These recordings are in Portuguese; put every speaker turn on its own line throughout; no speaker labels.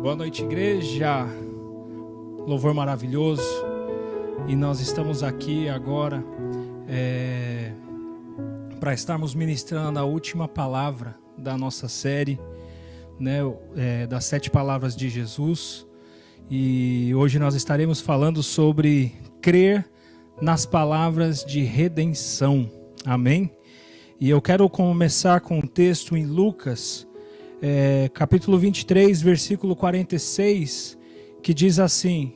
Boa noite, igreja. Louvor maravilhoso. E nós estamos aqui agora para estarmos ministrando a última palavra da nossa série, né, das 7 palavras de Jesus. E hoje nós estaremos falando sobre crer nas palavras de redenção. Amém? E eu quero começar com um texto em Lucas, capítulo 23, versículo 46, que diz assim: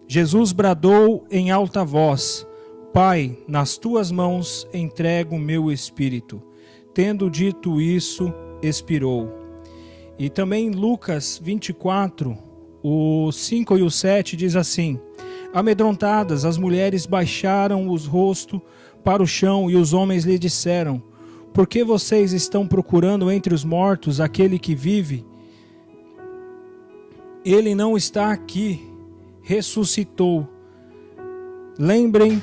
Jesus bradou em alta voz: Pai, nas tuas mãos entrego o meu espírito. Tendo dito isso, expirou. E também em Lucas 24, o 5 e o 7 diz assim: Amedrontadas, as mulheres baixaram os rostos para o chão, e os homens lhe disseram: Por que vocês estão procurando entre os mortos aquele que vive? Ele não está aqui, ressuscitou. Lembrem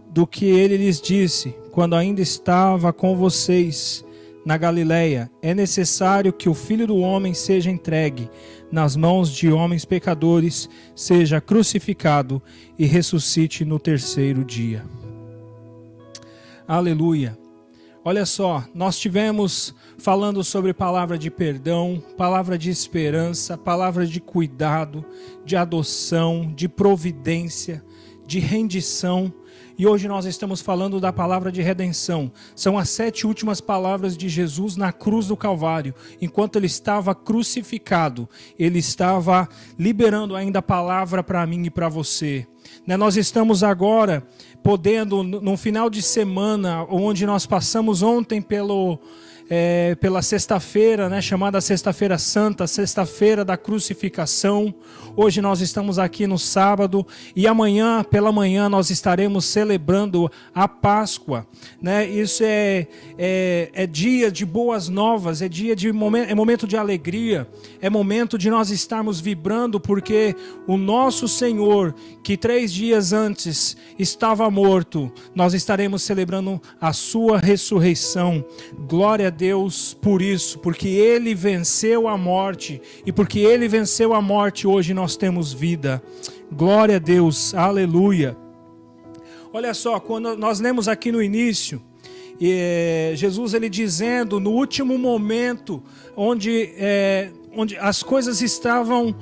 do que ele lhes disse quando ainda estava com vocês na Galileia: é necessário que o Filho do Homem seja entregue nas mãos de homens pecadores, seja crucificado e ressuscite no terceiro dia. Aleluia. Olha só, nós tivemos falando sobre palavra de perdão, palavra de esperança, palavra de cuidado, de adoção, de providência, de rendição. E hoje nós estamos falando da palavra de redenção. São as 7 últimas palavras de Jesus na cruz do Calvário. Enquanto ele estava crucificado, ele estava liberando ainda a palavra para mim e para você. Nós estamos agora podendo, no final de semana, onde nós passamos ontem pela sexta-feira, né, chamada Sexta-feira Santa, Sexta-feira da Crucificação. Hoje nós estamos aqui no sábado e amanhã, pela manhã, nós estaremos celebrando a Páscoa, né? Isso é dia de boas novas, é momento de alegria, é momento de nós estarmos vibrando, porque o nosso Senhor, que 3 dias antes estava morto, nós estaremos celebrando a sua ressurreição. Glória a Deus por isso, porque ele venceu a morte, e porque ele venceu a morte, hoje nós temos vida. Glória a Deus, aleluia. Olha só, quando nós lemos aqui no início, Jesus ele dizendo no último momento, onde as coisas estavam,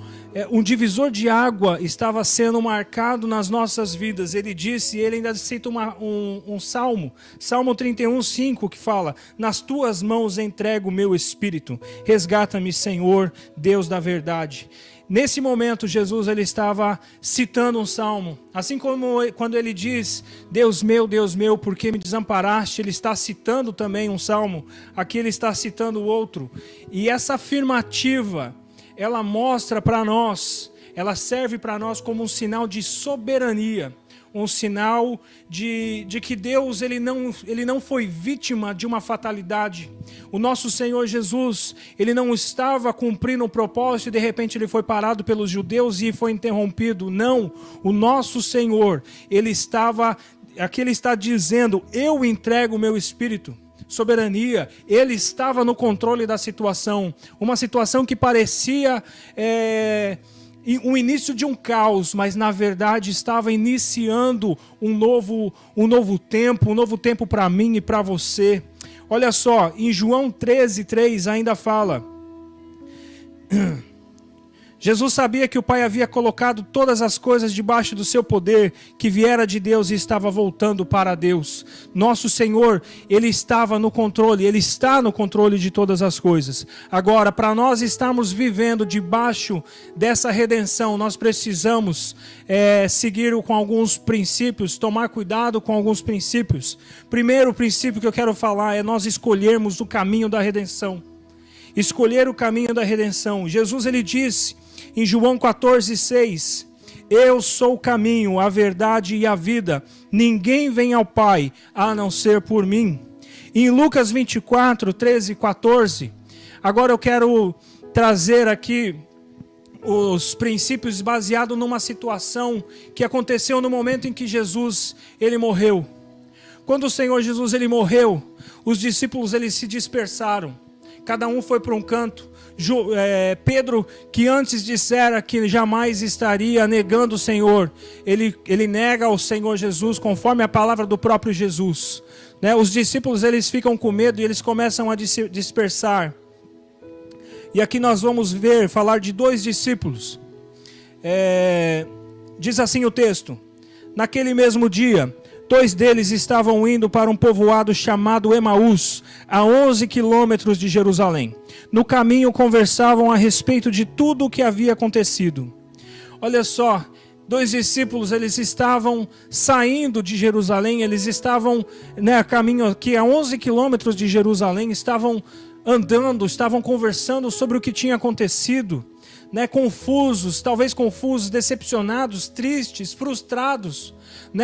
um divisor de água estava sendo marcado nas nossas vidas. Ele disse, ele ainda cita um salmo, Salmo 31:5, que fala: Nas tuas mãos entrego o meu espírito, resgata-me, Senhor, Deus da verdade. Nesse momento, Jesus ele estava citando um salmo. Assim como quando ele diz: Deus meu, por que me desamparaste? Ele está citando também um salmo. Aqui ele está citando outro. E essa afirmativa, ela mostra para nós, ela serve para nós como um sinal de soberania. Um sinal de que Deus ele não foi vítima de uma fatalidade. O nosso Senhor Jesus, ele não estava cumprindo um propósito e de repente ele foi parado pelos judeus e foi interrompido. Não, o nosso Senhor, aqui ele está dizendo: eu entrego o meu espírito. Soberania, ele estava no controle da situação. Uma situação que parecia o início de um caos, mas na verdade estava iniciando um novo tempo para mim e para você. Olha só, em João 13:3 ainda fala: Jesus sabia que o Pai havia colocado todas as coisas debaixo do seu poder, que viera de Deus e estava voltando para Deus. Nosso Senhor, ele estava no controle, ele está no controle de todas as coisas. Agora, para nós estarmos vivendo debaixo dessa redenção, nós precisamos seguir com alguns princípios, tomar cuidado com alguns princípios. Primeiro princípio que eu quero falar é nós escolhermos o caminho da redenção. Escolher o caminho da redenção. Jesus ele disse em João 14:6: Eu sou o caminho, a verdade e a vida. Ninguém vem ao Pai a não ser por mim. Em Lucas 24:13-14, agora eu quero trazer aqui os princípios baseados numa situação que aconteceu no momento em que Jesus ele morreu. Quando o Senhor Jesus ele morreu, os discípulos eles se dispersaram. Cada um foi para um canto. Pedro, que antes dissera que jamais estaria negando o Senhor, ele nega o Senhor Jesus, conforme a palavra do próprio Jesus. Né? Os discípulos, eles ficam com medo e eles começam a dispersar. E aqui nós vamos falar de 2 discípulos. Diz assim o texto: naquele mesmo dia, 2 deles estavam indo para um povoado chamado Emaús, a 11 quilômetros de Jerusalém. No caminho conversavam a respeito de tudo o que havia acontecido. Olha só, 2 discípulos, eles estavam saindo de Jerusalém, eles estavam, a caminho aqui a 11 quilômetros de Jerusalém, estavam andando, estavam conversando sobre o que tinha acontecido, talvez confusos, decepcionados, tristes, frustrados.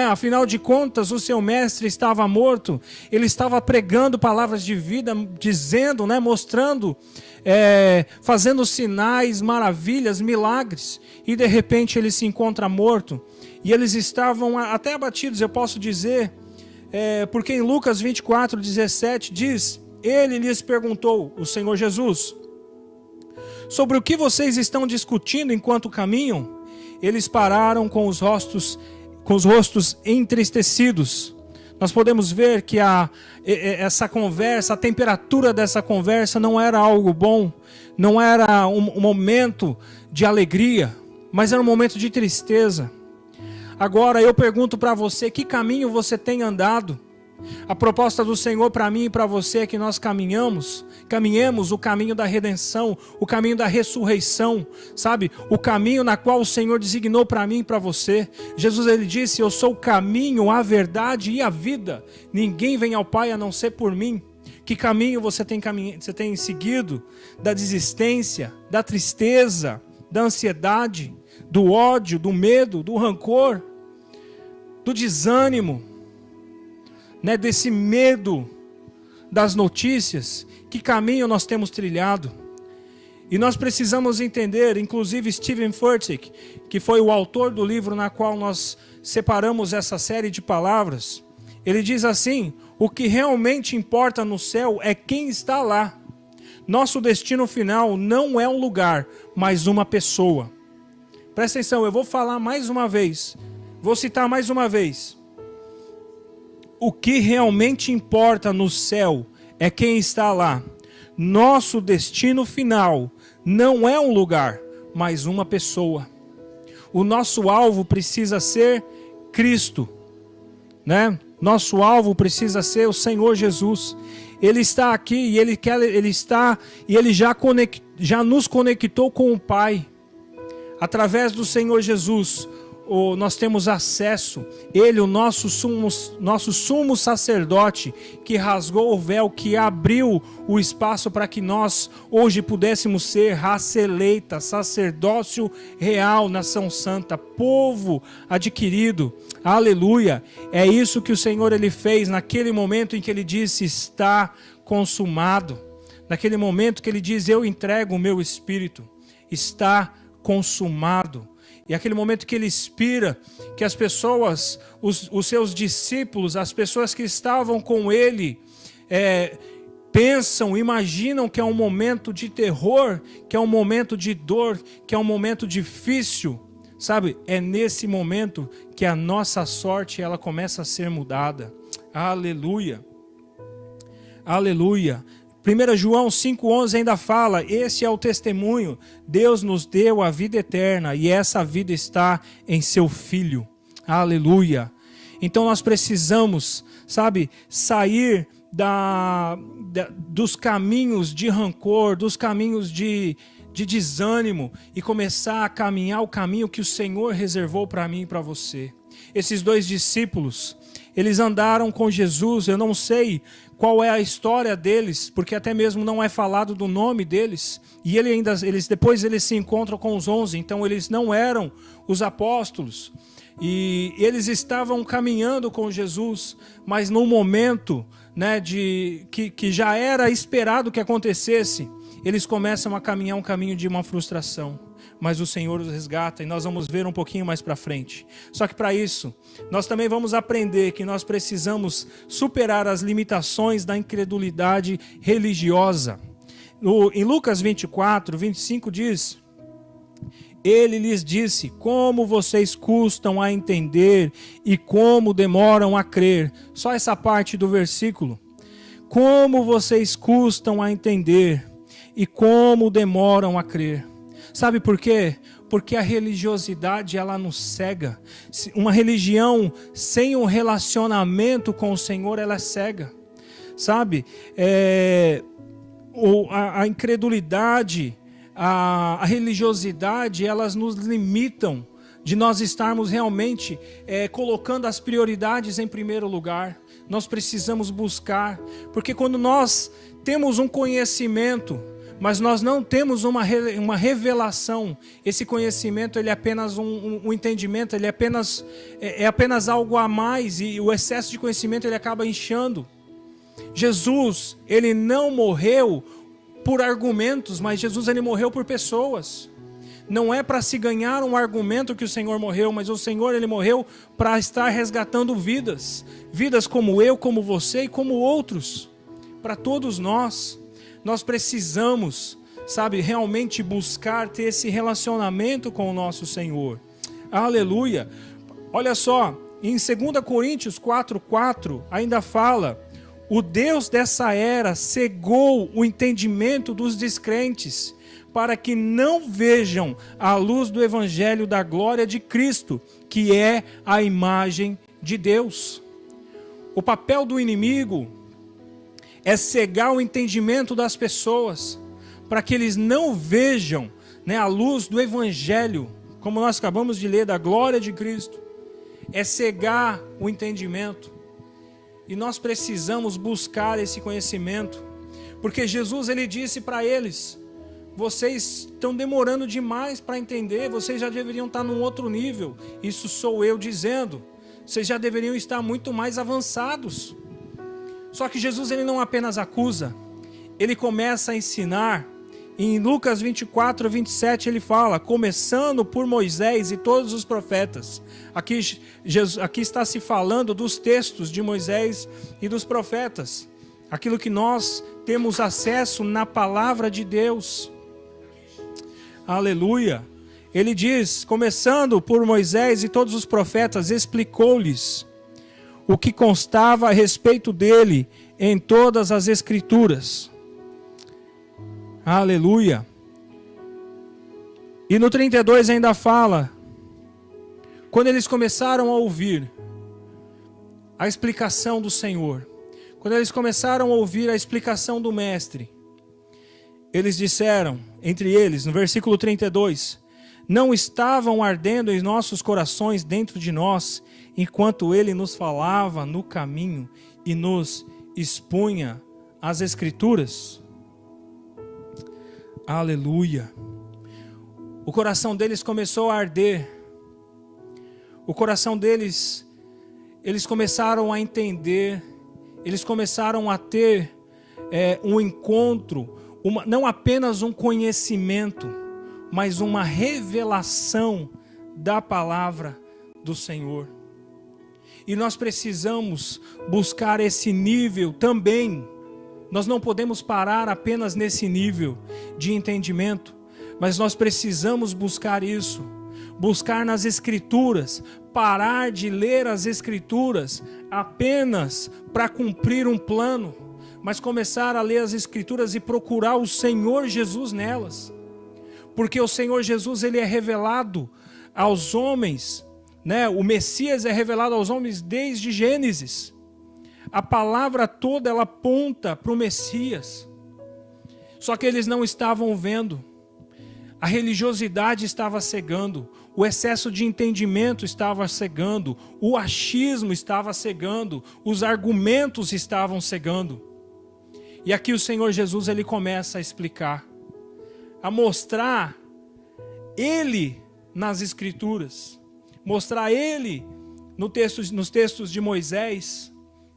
Afinal de contas, o seu mestre estava morto, ele estava pregando palavras de vida, dizendo, mostrando, fazendo sinais, maravilhas, milagres, e de repente ele se encontra morto, e eles estavam até abatidos, eu posso dizer, porque em Lucas 24:17 diz: ele lhes perguntou, o Senhor Jesus, sobre o que vocês estão discutindo enquanto caminham? Eles pararam com os rostos entristecidos. Nós podemos ver que essa conversa, a temperatura dessa conversa não era algo bom, não era um momento de alegria, mas era um momento de tristeza. Agora eu pergunto para você, que caminho você tem andado? A proposta do Senhor para mim e para você é que nós caminhemos o caminho da redenção, o caminho da ressurreição, sabe? O caminho na qual o Senhor designou para mim e para você. Jesus, ele disse: eu sou o caminho, a verdade e a vida. Ninguém vem ao Pai a não ser por mim. Que caminho você tem seguido? Da desistência, da tristeza, da ansiedade, do ódio, do medo, do rancor, do desânimo, desse medo das notícias? Que caminho nós temos trilhado? E nós precisamos entender, inclusive Stephen Furtick, que foi o autor do livro na qual nós separamos essa série de palavras, ele diz assim: o que realmente importa no céu é quem está lá. Nosso destino final não é um lugar, mas uma pessoa. Presta atenção, eu vou falar mais uma vez, vou citar mais uma vez. O que realmente importa no céu é quem está lá. Nosso destino final não é um lugar, mas uma pessoa. O nosso alvo precisa ser Cristo, Nosso alvo precisa ser o Senhor Jesus. Ele está aqui e ele já nos conectou com o Pai. Através do Senhor Jesus, nós temos acesso. Ele, o nosso sumo sacerdote, que rasgou o véu, que abriu o espaço para que nós hoje pudéssemos ser raça eleita, sacerdócio real, nação santa, povo adquirido. Aleluia! É isso que o Senhor ele fez naquele momento em que ele disse: está consumado. Naquele momento que ele diz: eu entrego o meu espírito. Está consumado. E aquele momento que ele expira, que as pessoas, os seus discípulos, as pessoas que estavam com ele, pensam, imaginam que é um momento de terror, que é um momento de dor, que é um momento difícil. Sabe, é nesse momento que a nossa sorte ela começa a ser mudada. Aleluia. Aleluia. 1 João 5,11 ainda fala: esse é o testemunho, Deus nos deu a vida eterna e essa vida está em seu Filho. Aleluia. Então nós precisamos, sair dos caminhos de rancor, dos caminhos de desânimo e começar a caminhar o caminho que o Senhor reservou para mim e para você. Esses 2 discípulos, eles andaram com Jesus. Eu não sei qual é a história deles, porque até mesmo não é falado do nome deles. E depois eles se encontram com os 11, então eles não eram os apóstolos. E eles estavam caminhando com Jesus, mas num momento que já era esperado que acontecesse, eles começam a caminhar um caminho de uma frustração. Mas o Senhor os resgata e nós vamos ver um pouquinho mais para frente. Só que para isso, nós também vamos aprender que nós precisamos superar as limitações da incredulidade religiosa. Em Lucas 24, 25 diz: ele lhes disse: como vocês custam a entender e como demoram a crer. Só essa parte do versículo. Como vocês custam a entender e como demoram a crer. Sabe por quê? Porque a religiosidade, ela nos cega. Uma religião sem um relacionamento com o Senhor, ela é cega. Sabe? A incredulidade, a religiosidade, elas nos limitam de nós estarmos realmente colocando as prioridades em primeiro lugar. Nós precisamos buscar, porque quando nós temos um conhecimento, mas nós não temos uma revelação, esse conhecimento ele é apenas um entendimento, ele é apenas algo a mais, e o excesso de conhecimento ele acaba inchando. Jesus, ele não morreu por argumentos, mas Jesus ele morreu por pessoas. Não é para se ganhar um argumento que o Senhor morreu, mas o Senhor ele morreu para estar resgatando vidas. Vidas como eu, como você e como outros. Para todos nós. Nós precisamos, sabe, realmente buscar ter esse relacionamento com o nosso Senhor. Aleluia. Olha só, em 2 Coríntios 4:4 ainda fala: o Deus dessa era cegou o entendimento dos descrentes, para que não vejam a luz do evangelho da glória de Cristo, que é a imagem de Deus. O papel do inimigo é cegar o entendimento das pessoas, para que eles não vejam, a luz do evangelho, como nós acabamos de ler, da glória de Cristo. É cegar o entendimento. E nós precisamos buscar esse conhecimento, porque Jesus ele disse para eles: vocês estão demorando demais para entender, vocês já deveriam estar num outro nível. Isso sou eu dizendo. Vocês já deveriam estar muito mais avançados. Só que Jesus ele não apenas acusa, ele começa a ensinar. Em Lucas 24, 27 ele fala: começando por Moisés e todos os profetas. Aqui está se falando dos textos de Moisés e dos profetas. Aquilo que nós temos acesso na palavra de Deus. Aleluia. Ele diz: começando por Moisés e todos os profetas, explicou-lhes o que constava a respeito dele em todas as Escrituras. Aleluia. E no 32 ainda fala: quando eles começaram a ouvir a explicação do Senhor, quando eles começaram a ouvir a explicação do Mestre, eles disseram, entre eles, no versículo 32, não estavam ardendo em nossos corações dentro de nós, enquanto ele nos falava no caminho e nos expunha as Escrituras? Aleluia. O coração deles começou a arder. O coração deles, eles começaram a entender, eles começaram a ter um encontro, não apenas um conhecimento, mas uma revelação da palavra do Senhor. E nós precisamos buscar esse nível também. Nós não podemos parar apenas nesse nível de entendimento, mas nós precisamos buscar isso, buscar nas Escrituras, parar de ler as Escrituras apenas para cumprir um plano, mas começar a ler as Escrituras e procurar o Senhor Jesus nelas, porque o Senhor Jesus ele é revelado aos homens, o Messias é revelado aos homens desde Gênesis. A palavra toda ela aponta para o Messias. Só que eles não estavam vendo. A religiosidade estava cegando. O excesso de entendimento estava cegando. O achismo estava cegando. Os argumentos estavam cegando. E aqui o Senhor Jesus ele começa a explicar, a mostrar Ele nas Escrituras. Mostrar Ele nos textos de Moisés,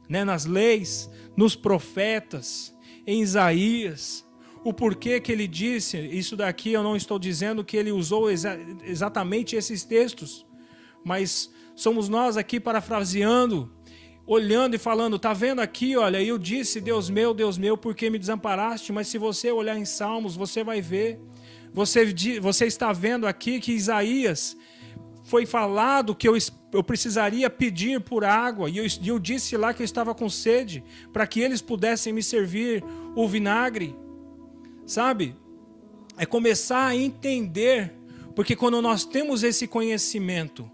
nas leis, nos profetas, em Isaías, o porquê que ele disse, isso daqui eu não estou dizendo que ele usou exatamente esses textos, mas somos nós aqui parafraseando, olhando e falando, tá vendo aqui, olha, eu disse, Deus meu, por que me desamparaste? Mas se você olhar em Salmos, você vai ver, você está vendo aqui que Isaías foi falado que eu precisaria pedir por água, e eu disse lá que eu estava com sede, para que eles pudessem me servir o vinagre, sabe? É começar a entender, porque quando nós temos esse conhecimento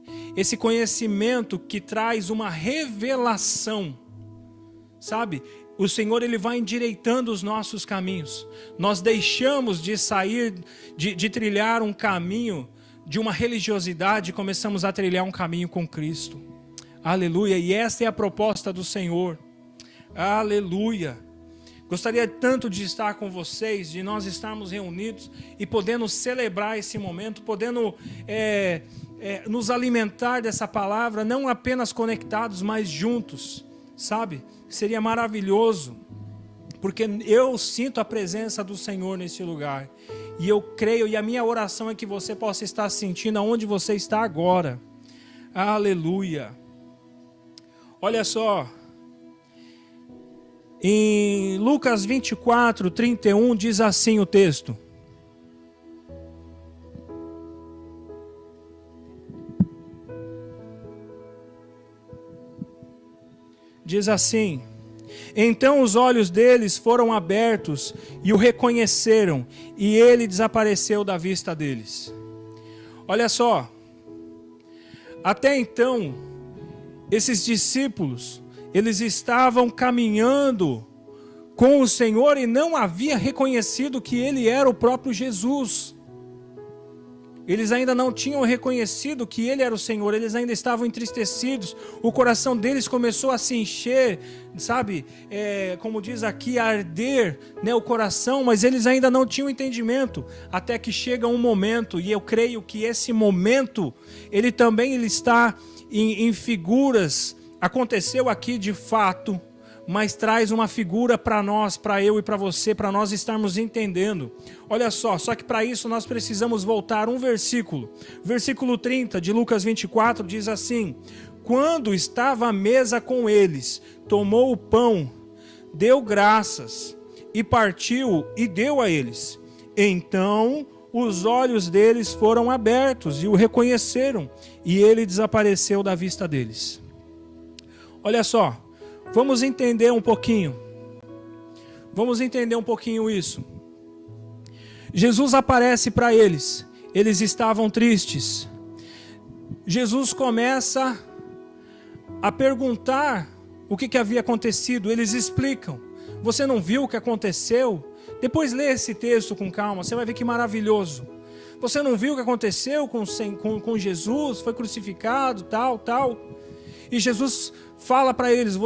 que traz uma revelação, sabe? O Senhor, Ele vai endireitando os nossos caminhos. Nós deixamos de sair, de trilhar um caminho de uma religiosidade, começamos a trilhar um caminho com Cristo. Aleluia. E essa é a proposta do Senhor. Aleluia. Gostaria tanto de estar com vocês, de nós estarmos reunidos e podendo celebrar esse momento, podendo nos alimentar dessa palavra, não apenas conectados, mas juntos, sabe? Seria maravilhoso, porque eu sinto a presença do Senhor nesse lugar. E eu creio, e a minha oração é que você possa estar sentindo aonde você está agora. Aleluia. Olha só. Em Lucas 24, 31, diz assim o texto. Diz assim: então os olhos deles foram abertos e o reconheceram, e ele desapareceu da vista deles. Olha só, até então, esses discípulos, eles estavam caminhando com o Senhor e não havia reconhecido que Ele era o próprio Jesus. Eles ainda não tinham reconhecido que Ele era o Senhor, eles ainda estavam entristecidos, o coração deles começou a se encher, sabe, como diz aqui, a arder, né, o coração, mas eles ainda não tinham entendimento, até que chega um momento, e eu creio que esse momento, ele está em figuras, aconteceu aqui de fato, mas traz uma figura para nós, para eu e para você, para nós estarmos entendendo. Olha só que para isso nós precisamos voltar um versículo. Versículo 30 de Lucas 24 diz assim: quando estava à mesa com eles, tomou o pão, deu graças, e partiu e deu a eles. Então os olhos deles foram abertos e o reconheceram, e ele desapareceu da vista deles. Olha só. Vamos entender um pouquinho. Vamos entender um pouquinho isso. Jesus aparece para eles. Eles estavam tristes. Jesus começa a perguntar o que havia acontecido. Eles explicam. Você não viu o que aconteceu? Depois lê esse texto com calma. Você vai ver que maravilhoso. Você não viu o que aconteceu com Jesus? Foi crucificado, tal. E Jesus fala para eles,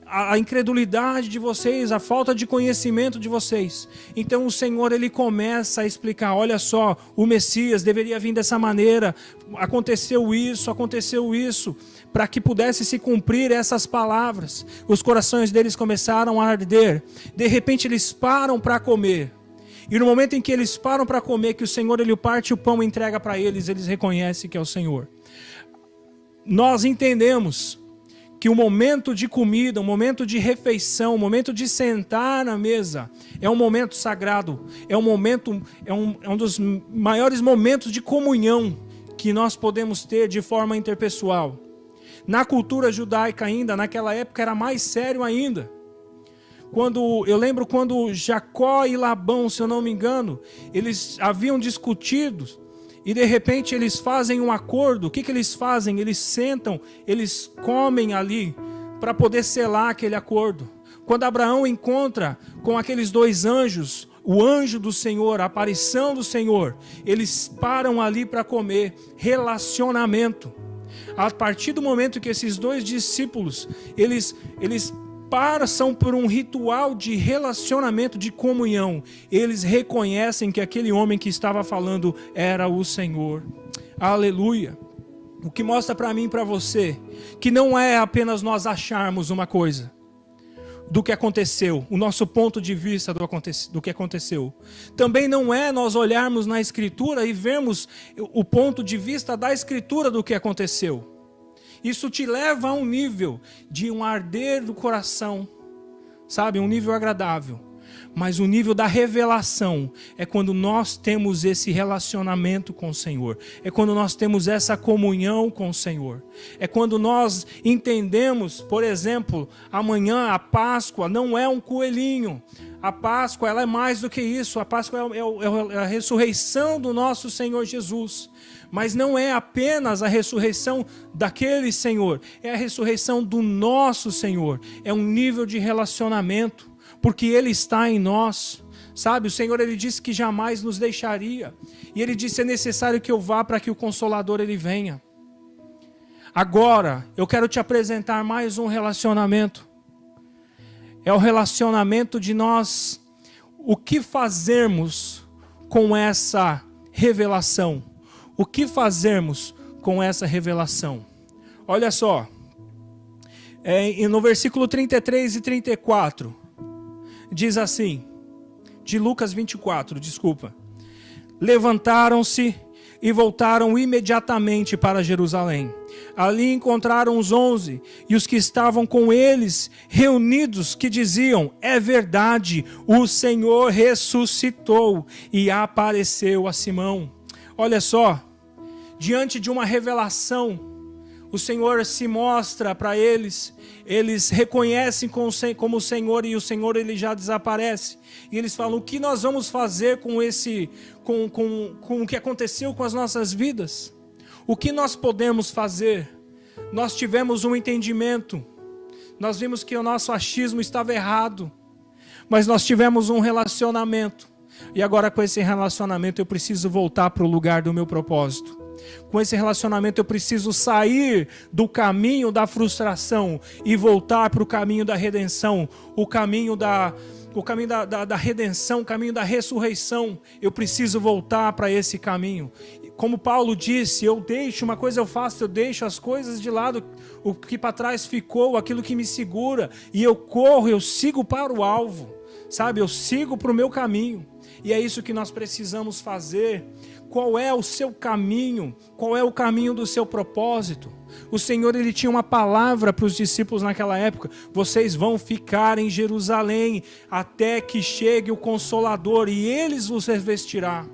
a incredulidade de vocês, a falta de conhecimento de vocês. Então o Senhor, ele começa a explicar, olha só, o Messias deveria vir dessa maneira, aconteceu isso, para que pudesse se cumprir essas palavras. Os corações deles começaram a arder, de repente eles param para comer. E no momento em que eles param para comer, que o Senhor, ele parte o pão e entrega para eles, eles reconhecem que é o Senhor. Nós entendemos que o momento de comida, o momento de refeição, o momento de sentar na mesa, é um momento sagrado, é um dos maiores momentos de comunhão que nós podemos ter de forma interpessoal. Na cultura judaica ainda, naquela época era mais sério ainda. Eu lembro quando Jacó e Labão, se eu não me engano, eles haviam discutido, e de repente eles fazem um acordo. O que eles fazem? Eles sentam, eles comem ali para poder selar aquele acordo. Quando Abraão encontra com aqueles dois anjos, o anjo do Senhor, a aparição do Senhor, eles param ali para comer. Relacionamento. A partir do momento que esses dois discípulos, eles passam por um ritual de relacionamento, de comunhão, eles reconhecem que aquele homem que estava falando era o Senhor. Aleluia. O que mostra para mim e para você que não é apenas nós acharmos uma coisa do que aconteceu, o nosso ponto de vista do que aconteceu. Também não é nós olharmos na Escritura e vermos o ponto de vista da Escritura do que aconteceu. Isso te leva a um nível de um arder do coração, sabe? Um nível agradável. Mas o nível da revelação é quando nós temos esse relacionamento com o Senhor. É quando nós temos essa comunhão com o Senhor. É quando nós entendemos, por exemplo, amanhã a Páscoa não é um coelhinho. A Páscoa ela é mais do que isso. A Páscoa é a ressurreição do nosso Senhor Jesus. Mas não é apenas a ressurreição daquele Senhor. É a ressurreição do nosso Senhor. É um nível de relacionamento. Porque Ele está em nós, sabe? O Senhor, Ele disse que jamais nos deixaria. E Ele disse, é necessário que eu vá para que o Consolador, Ele venha. Agora, eu quero te apresentar mais um relacionamento. É o relacionamento de nós, o que fazermos com essa revelação. O que fazermos com essa revelação? Olha só, no versículo 33 e 34... diz assim, de Lucas 24, desculpa. Levantaram-se e voltaram imediatamente para Jerusalém. Ali encontraram os 11 e os que estavam com eles reunidos, que diziam, é verdade, o Senhor ressuscitou e apareceu a Simão. Olha só, diante de uma revelação, o Senhor se mostra para eles, eles reconhecem como o Senhor e o Senhor ele já desaparece. E eles falam, o que nós vamos fazer com o que aconteceu com as nossas vidas? O que nós podemos fazer? Nós tivemos um entendimento, nós vimos que o nosso achismo estava errado, mas nós tivemos um relacionamento. E agora com esse relacionamento eu preciso voltar para o lugar do meu propósito. Com esse relacionamento eu preciso sair do caminho da frustração e voltar para o caminho da redenção, o caminho da redenção, o caminho da ressurreição. Eu preciso voltar para esse caminho. Como Paulo disse, eu deixo as coisas de lado, o que para trás ficou, aquilo que me segura, e eu corro, eu sigo para o alvo, sabe? Eu sigo para o meu caminho. E é isso que nós precisamos fazer. Qual é o seu caminho? Qual é o caminho do seu propósito? O Senhor ele tinha uma palavra para os discípulos naquela época. Vocês vão ficar em Jerusalém até que chegue o Consolador e eles vos revestirá.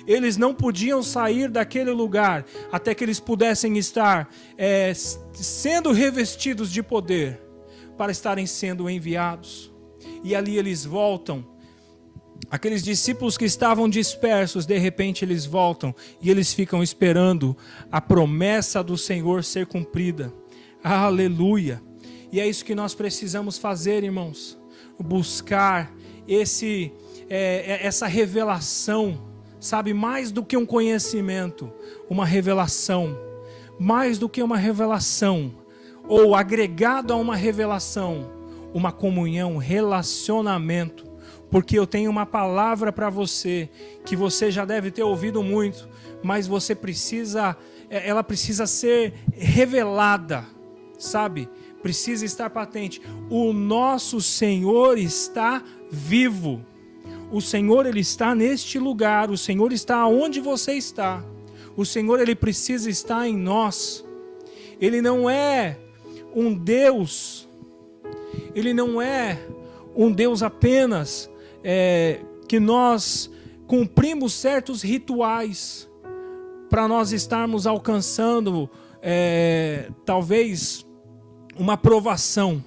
Eles não podiam sair daquele lugar até que eles pudessem estar sendo revestidos de poder para estarem sendo enviados. E ali eles voltam. Aqueles discípulos que estavam dispersos, de repente eles voltam e eles ficam esperando a promessa do Senhor ser cumprida. Aleluia! E é isso que nós precisamos fazer, irmãos. Buscar essa revelação, sabe? Mais do que um conhecimento, uma revelação. Mais do que uma revelação, ou agregado a uma revelação, uma comunhão, relacionamento. Porque eu tenho uma palavra para você, que você já deve ter ouvido muito, mas ela precisa ser revelada, sabe? Precisa estar patente. O nosso Senhor está vivo. O Senhor, Ele está neste lugar. O Senhor está onde você está. O Senhor, Ele precisa estar em nós. Ele não é um Deus. Ele não é um Deus apenas que nós cumprimos certos rituais para nós estarmos alcançando talvez uma aprovação.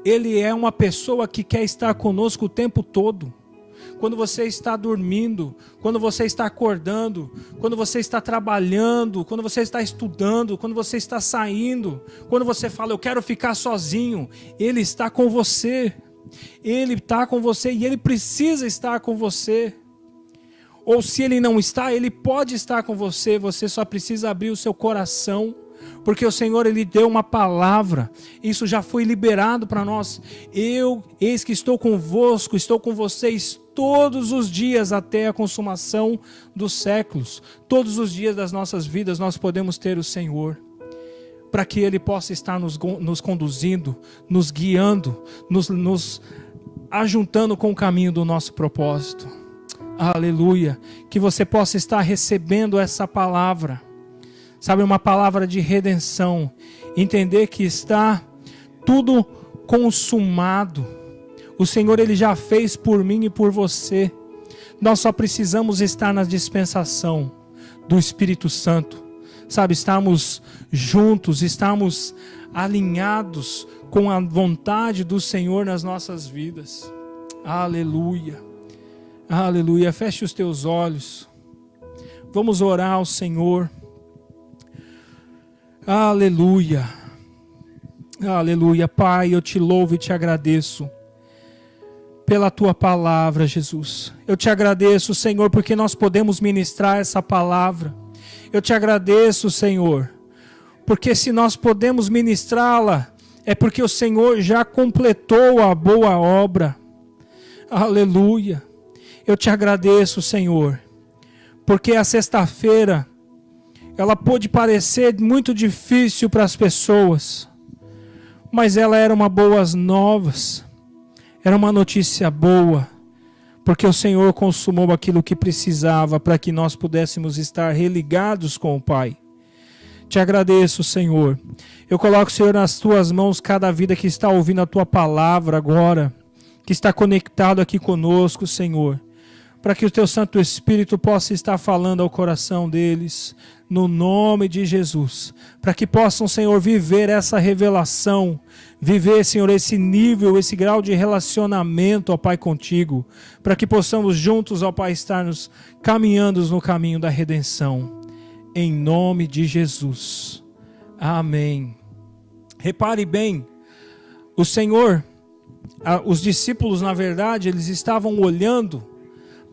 Ele é uma pessoa que quer estar conosco o tempo todo. Quando você está dormindo, quando você está acordando, quando você está trabalhando, quando você está estudando, quando você está saindo, quando você fala, eu quero ficar sozinho, Ele está com você. Ele está com você e Ele precisa estar com você. Ou se Ele não está, Ele pode estar com você. Você só precisa abrir o seu coração, porque o Senhor Ele deu uma palavra. Isso já foi liberado para nós. Eis que estou convosco, estou com vocês todos os dias até a consumação dos séculos. Todos os dias das nossas vidas nós podemos ter o Senhor, para que Ele possa estar nos conduzindo, nos guiando, nos ajuntando com o caminho do nosso propósito. Aleluia! Que você possa estar recebendo essa palavra, Sabe, uma palavra de redenção. Entender que está tudo consumado. O Senhor, Ele já fez por mim e por você. Nós só precisamos estar na dispensação do Espírito Santo. Sabe, estarmos juntos, estarmos alinhados com a vontade do Senhor nas nossas vidas. Aleluia. Aleluia. Feche os teus olhos. Vamos orar ao Senhor. Aleluia. Aleluia. Pai, eu te louvo e te agradeço pela tua palavra, Jesus. Eu te agradeço, Senhor, porque nós podemos ministrar essa palavra. Eu te agradeço, Senhor, porque se nós podemos ministrá-la, é porque o Senhor já completou a boa obra. Aleluia. Eu te agradeço, Senhor, porque a sexta-feira, ela pôde parecer muito difícil para as pessoas, mas ela era uma boas novas, era uma notícia boa, porque o Senhor consumou aquilo que precisava para que nós pudéssemos estar religados com o Pai. Te agradeço, Senhor. Eu coloco, Senhor, nas tuas mãos cada vida que está ouvindo a tua palavra agora, que está conectado aqui conosco, Senhor, para que o teu Santo Espírito possa estar falando ao coração deles, no nome de Jesus, para que possam, Senhor, viver essa revelação, viver, Senhor, esse nível, esse grau de relacionamento, ó Pai, contigo, para que possamos juntos, ó Pai, estarmos caminhando no caminho da redenção, em nome de Jesus. Amém. Repare bem, o Senhor, os discípulos, na verdade, eles estavam olhando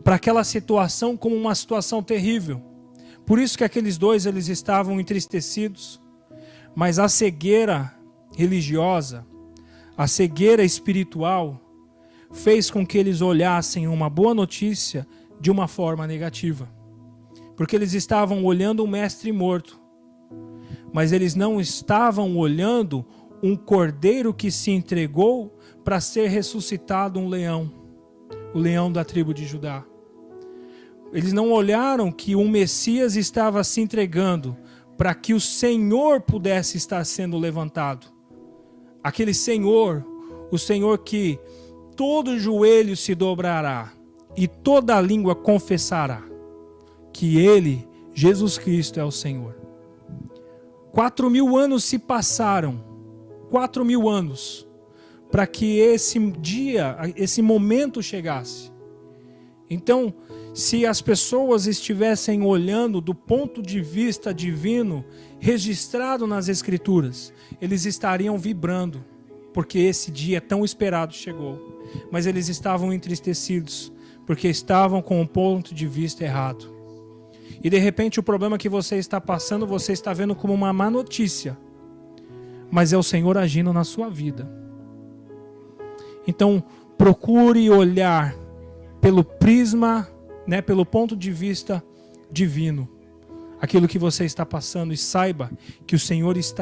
para aquela situação como uma situação terrível. Por isso que aqueles dois, eles estavam entristecidos. Mas a cegueira religiosa, a cegueira espiritual, fez com que eles olhassem uma boa notícia de uma forma negativa. Porque eles estavam olhando um mestre morto. Mas eles não estavam olhando um cordeiro que se entregou para ser ressuscitado, um leão. O leão da tribo de Judá. Eles não olharam que um Messias estava se entregando para que o Senhor pudesse estar sendo levantado. Aquele Senhor, o Senhor que todo joelho se dobrará e toda língua confessará que Ele, Jesus Cristo, é o Senhor. 4.000 anos se passaram, 4.000 anos, para que esse dia, esse momento chegasse. Então, se as pessoas estivessem olhando do ponto de vista divino, registrado nas Escrituras, eles estariam vibrando, porque esse dia tão esperado chegou. Mas eles estavam entristecidos, porque estavam com o ponto de vista errado. E de repente o problema que você está passando, você está vendo como uma má notícia, mas é o Senhor agindo na sua vida. Então, procure olhar pelo prisma, pelo ponto de vista divino, aquilo que você está passando, e saiba que o Senhor está